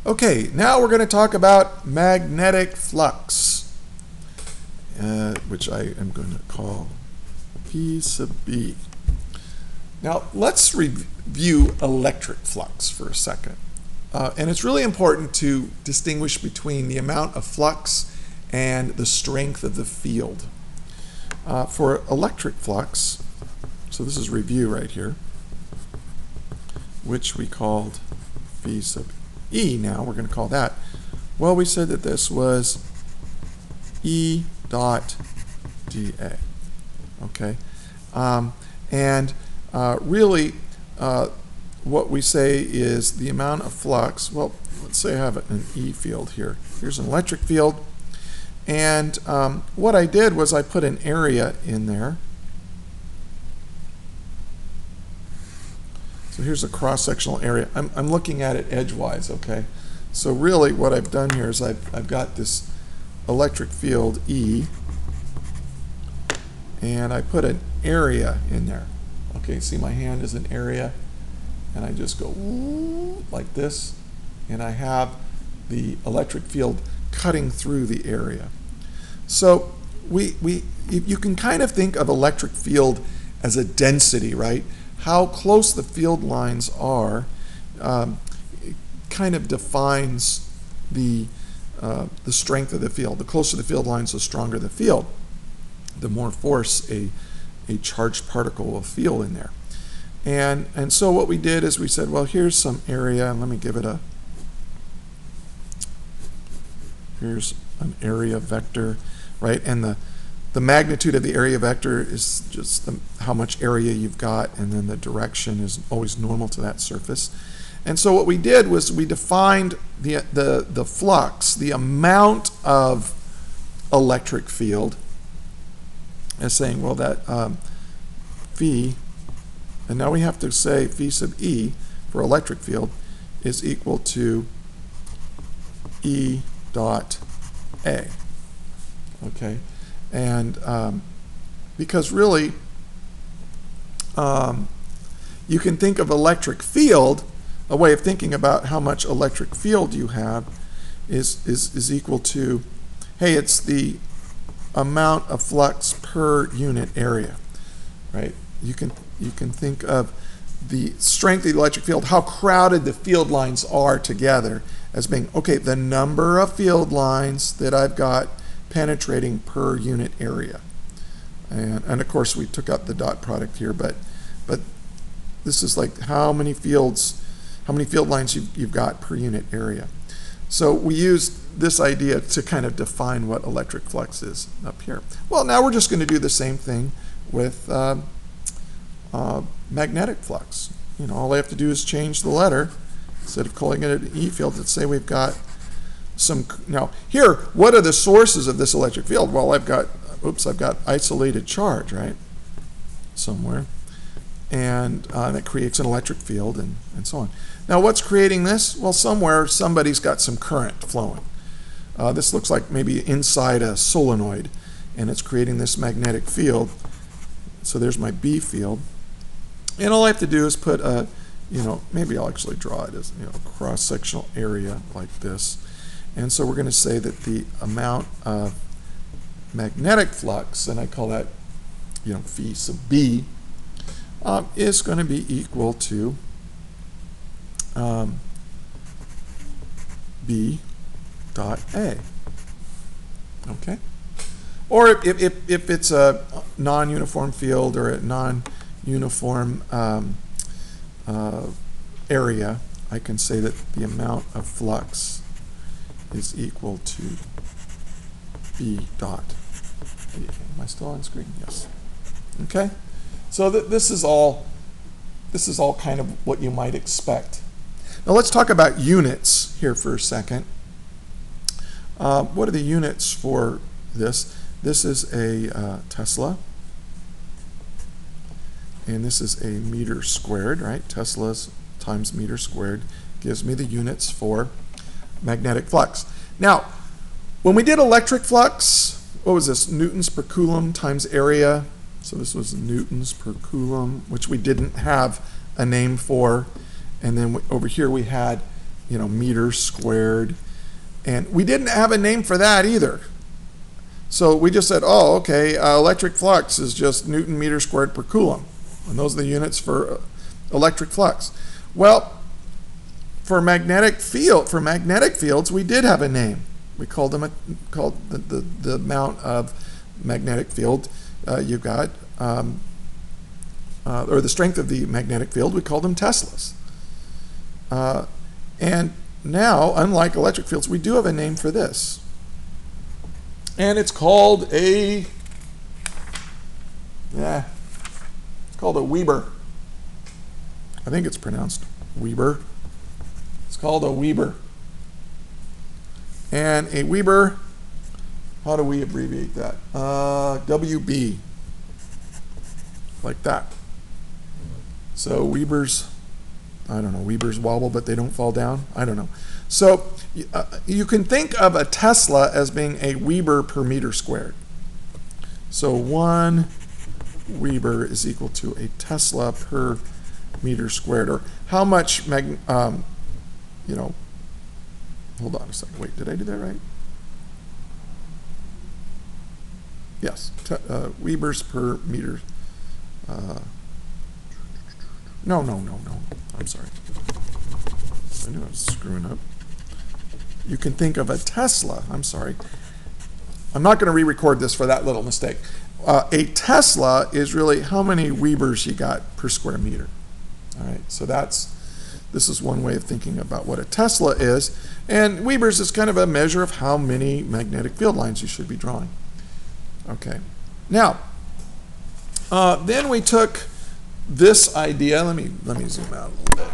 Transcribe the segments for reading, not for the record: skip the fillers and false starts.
Okay, now we're going to talk about magnetic flux, which I am going to call P sub B. Now let's review electric flux for a second. And it's really important to distinguish between the amount of flux and the strength of the field. For electric flux, so this is review right here, which we called V sub E now, we're going to call that. Well, we said that this was E dot dA. Okay? Really, what we say is the amount of flux. Well, let's say I have an E field here. Here's an electric field. And what I did was I put an area in there. So here's a cross-sectional area. I'm looking at it edgewise, okay? So really what I've done here is I've got this electric field E, and I put an area in there. Okay, see my hand is an area, and I just go like this, and I have the electric field cutting through the area. So you can kind of think of electric field as a density, right? How close the field lines are kind of defines the strength of the field. The closer the field lines, the stronger the field. The more force a charged particle will feel in there. And so what we did is we said, well, here's some area, and let me give it here's an area vector, right? And the magnitude of the area vector is just how much area you've got, and then the direction is always normal to that surface. And so what we did was we defined the flux, the amount of electric field, as saying, well, that phi, and now we have to say phi sub E for electric field is equal to E dot A. Okay? And because really, you can think of electric field, a way of thinking about how much electric field you have is equal to, hey, it's the amount of flux per unit area, right? You can think of the strength of the electric field, how crowded the field lines are together, as being, okay, the number of field lines that I've got penetrating per unit area. And of course we took out the dot product here, but this is like how many field lines you've got per unit area. So we used this idea to kind of define what electric flux is up here. Well, now we're just going to do the same thing with magnetic flux. You know, all I have to do is change the letter. Instead of calling it an E field, let's say we've got some. Now here, what are the sources of this electric field? Well, I've got isolated charge, right, somewhere, and that creates an electric field and so on. Now what's creating this? Well, somewhere somebody's got some current flowing. This looks like maybe inside a solenoid, and it's creating this magnetic field. So there's my B field, and all I have to do is put a, maybe I'll actually draw it as, cross-sectional area like this. And so we're going to say that the amount of magnetic flux, and I call that, phi sub B, is going to be equal to B dot A. Okay? Or if it's a non-uniform field or a non-uniform area, I can say that the amount of flux is equal to B dot A. Am I still on screen? Yes. Okay? So this is all kind of what you might expect. Now let's talk about units here for a second. What are the units for this? This is a Tesla, and this is a meter squared, right? Tesla's times meter squared gives me the units for magnetic flux. Now, when we did electric flux, what was this? Newtons per coulomb times area. So this was newtons per coulomb, which we didn't have a name for. And then over here we had, meters squared. And we didn't have a name for that either. So we just said, oh, okay, electric flux is just Newton meter squared per coulomb. And those are the units for electric flux. Well, for magnetic fields, we did have a name. We called them the amount of magnetic field you got, or the strength of the magnetic field. We called them Teslas. And now, unlike electric fields, we do have a name for this. And it's called a Weber. I think it's pronounced Weber. It's called a Weber. And a Weber, how do we abbreviate that? WB. Like that. So Weber's, I don't know, Weber's wobble, but they don't fall down. I don't know. So you can think of a Tesla as being a Weber per meter squared. So 1 Weber is equal to a Tesla per meter squared, or how much hold on a second. Wait, did I do that right? Yes, Webers per meter. No. I'm sorry. I knew I was screwing up. You can think of a Tesla. I'm sorry. I'm not going to re-record this for that little mistake. A Tesla is really how many Webers you got per square meter. All right, so this is one way of thinking about what a Tesla is. And Webers is kind of a measure of how many magnetic field lines you should be drawing. Okay. Now, then we took this idea. Let me zoom out a little bit.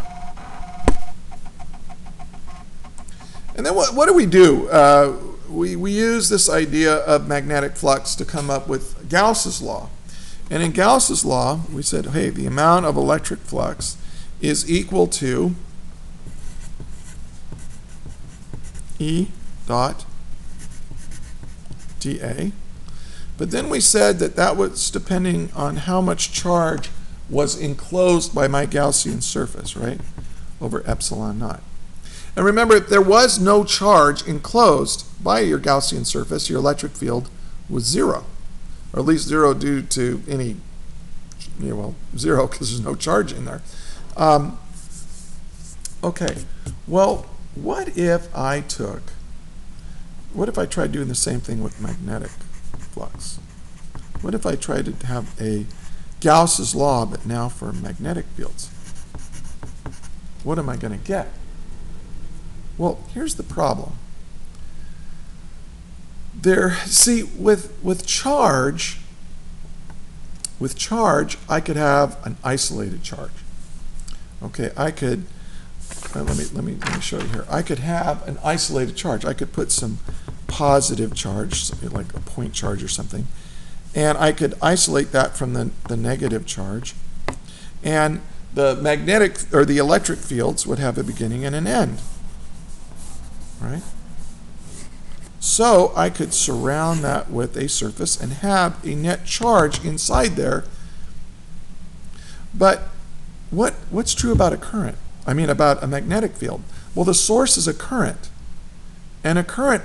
And then what do? We use this idea of magnetic flux to come up with Gauss's law. And in Gauss's law, we said, hey, the amount of electric flux is equal to E dot dA. But then we said that was depending on how much charge was enclosed by my Gaussian surface, right, over epsilon naught. And remember, if there was no charge enclosed by your Gaussian surface, your electric field was zero, or at least zero due to any, zero because there's no charge in there. Okay, well, what if I tried doing the same thing with magnetic flux? What if I tried to have a Gauss's law, but now for magnetic fields? What am I going to get? Well, here's the problem. See, with charge, I could have an isolated charge. Okay, I could. Let me show you here. I could have an isolated charge. I could put some positive charge, something like a point charge or something, and I could isolate that from the negative charge, and the magnetic or the electric fields would have a beginning and an end. Right? So I could surround that with a surface and have a net charge inside there. But what's true about a current? I mean, about a magnetic field? Well, the source is a current, and a current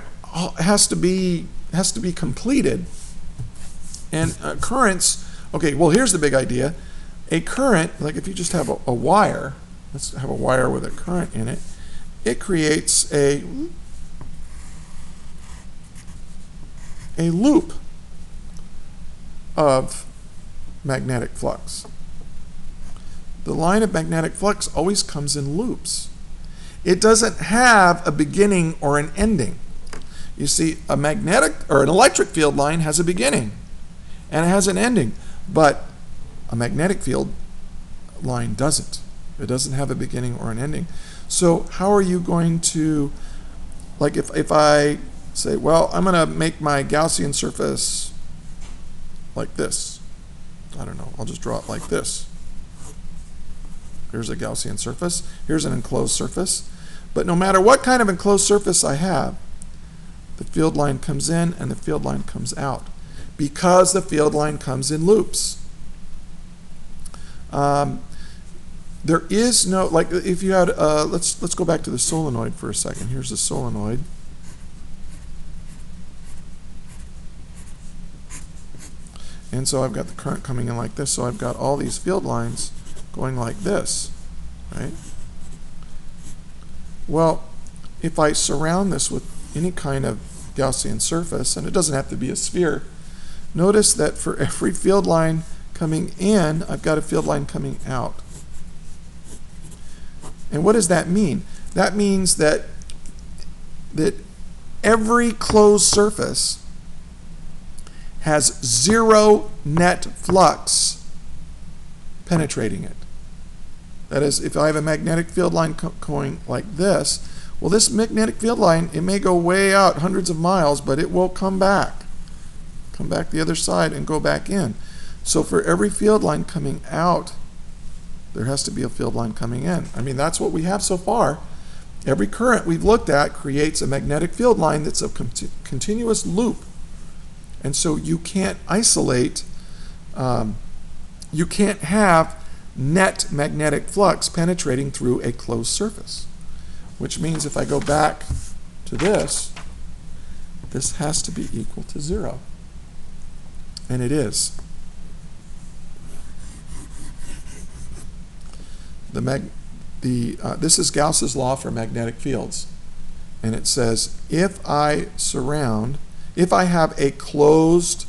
has to be completed. And currents. Okay. Well, here's the big idea. A current, like if you just have a wire. Let's have a wire with a current in it. It creates a loop of magnetic flux. The line of magnetic flux always comes in loops. It doesn't have a beginning or an ending. You see, a magnetic or an electric field line has a beginning and it has an ending, but a magnetic field line doesn't. It doesn't have a beginning or an ending. So how are you going to, like if I say, well, I'm going to make my Gaussian surface like this. I don't know, I'll just draw it like this. Here's a Gaussian surface. Here's an enclosed surface. But no matter what kind of enclosed surface I have, the field line comes in and the field line comes out because the field line comes in loops. there is no, like if you had, let's go back to the solenoid for a second. Here's the solenoid. And so I've got the current coming in like this, so I've got all these field lines going like this, right? Well, if I surround this with any kind of Gaussian surface, and it doesn't have to be a sphere, notice that for every field line coming in, I've got a field line coming out. And what does that mean? That means that every closed surface has zero net flux penetrating it. That is, if I have a magnetic field line going like this, well, this magnetic field line, it may go way out hundreds of miles, but it will come back the other side and go back in. So for every field line coming out, there has to be a field line coming in. I mean, that's what we have so far. Every current we've looked at creates a magnetic field line that's a continuous loop. And so you can't isolate, you can't have net magnetic flux penetrating through a closed surface. Which means if I go back to this, this has to be equal to 0. And it is. This is Gauss's law for magnetic fields. And it says if I have a closed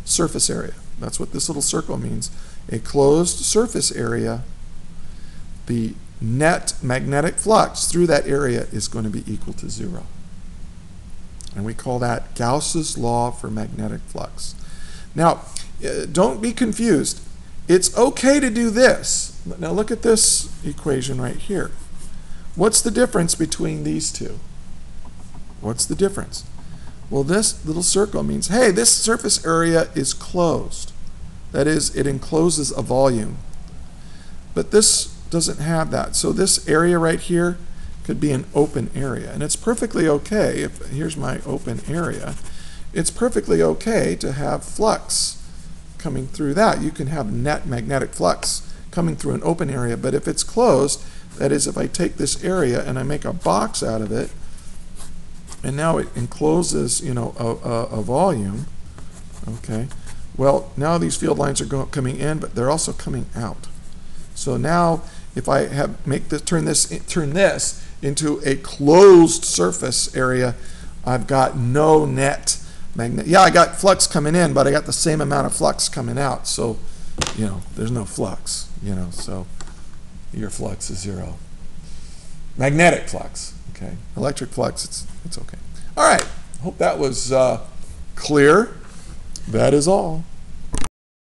surface area, that's what this little circle means, a closed surface area, the net magnetic flux through that area is going to be equal to 0. And we call that Gauss's law for magnetic flux. Now, don't be confused. It's okay to do this. Now look at this equation right here. What's the difference between these two? What's the difference? Well, this little circle means, hey, this surface area is closed. That is, it encloses a volume. But this doesn't have that. So this area right here could be an open area. And it's perfectly okay, here's my open area, it's perfectly okay to have flux coming through that. You can have net magnetic flux coming through an open area, but if it's closed, that is, if I take this area and I make a box out of it, and now it encloses, you know, a volume, okay, well, now these field lines are coming in, but they're also coming out. So now, if I turn this into a closed surface area, I've got no net magnet. Yeah, I got flux coming in, but I got the same amount of flux coming out. So, you know, there's no flux. You know, so your flux is 0. Magnetic flux. Okay, electric flux. It's okay. All right. Hope that was clear. That is all.